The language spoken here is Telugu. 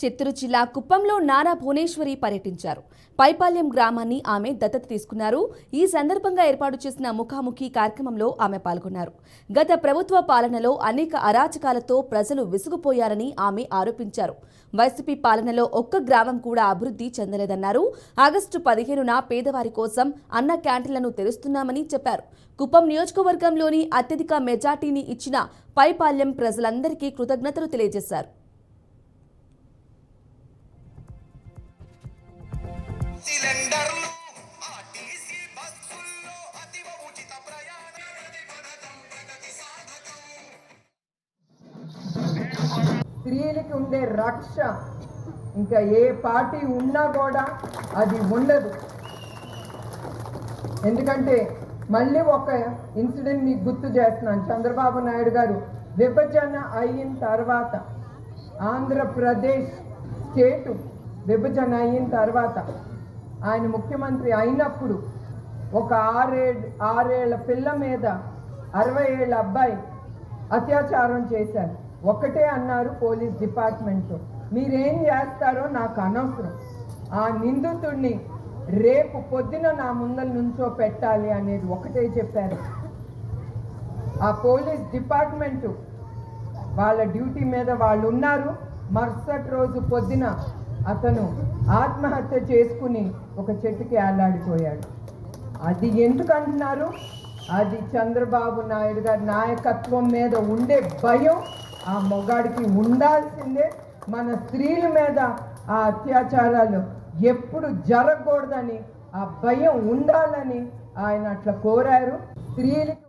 చిత్తూరు జిల్లా కుప్పంలో నారా భువనేశ్వరి పర్యటించారు. పైపాల్యం గ్రామాన్ని ఆమె దత్తత తీసుకున్నారు. ఈ సందర్భంగా ఏర్పాటు చేసిన ముఖాముఖి కార్యక్రమంలో ఆమె పాల్గొన్నారు. గత ప్రభుత్వ పాలనలో అనేక అరాచకాలతో ప్రజలు విసుగుపోయారని ఆమె ఆరోపించారు. వైసీపీ పాలనలో ఒక్క గ్రామం కూడా అభివృద్ధి చెందలేదన్నారు. ఆగస్టు 15న పేదవారి కోసం అన్న క్యాంటీన్లను తెరుస్తున్నామని చెప్పారు. కుప్పం నియోజకవర్గంలోని అత్యధిక మెజార్టీని ఇచ్చిన పైపాల్యం ప్రజలందరికీ కృతజ్ఞతలు తెలియజేశారు. స్త్రీలకి ఉండే రక్ష ఇంకా ఏ పార్టీ ఉన్నా కూడా అది ఉండదు. ఎందుకంటే మళ్ళీ ఒక ఇన్సిడెంట్ మీకు గుర్తు చేస్తున్నాను. చంద్రబాబు నాయుడు గారు విభజన అయిన తర్వాత, ఆంధ్రప్రదేశ్ స్టేటు విభజన అయిన తర్వాత ఆయన ముఖ్యమంత్రి అయినప్పుడు ఒక ఆరేళ్ల పిల్ల మీద 60 ఏళ్ల అబ్బాయి అత్యాచారం చేశారు. ఒక్కటే అన్నారు పోలీస్ డిపార్ట్మెంట్, మీరేం చేస్తారో నాకు అనవసరం, ఆ నిందితుడిని రేపు పొద్దున నా ముందర నుంచో పెట్టాలి అనేది ఒకటే చెప్పారు. ఆ పోలీస్ డిపార్ట్మెంటు వాళ్ళ డ్యూటీ మీద వాళ్ళు ఉన్నారు. మరుసటి రోజు పొద్దున అతను ఆత్మహత్య చేసుకుని ఒక చెట్టుకి ఆలాడిపోయాడు. అది ఎందుకు అంటున్నారు? అది చంద్రబాబు నాయుడు గారి నాయకత్వం మీద ఉండే భయం ఆ మొగాడికి ఉండాల్సిందే. మన స్త్రీల మీద ఆ అత్యాచారాలు ఎప్పుడు జరగకూడదని, ఆ భయం ఉండాలని ఆయన అట్లా కోరారు. స్త్రీలకి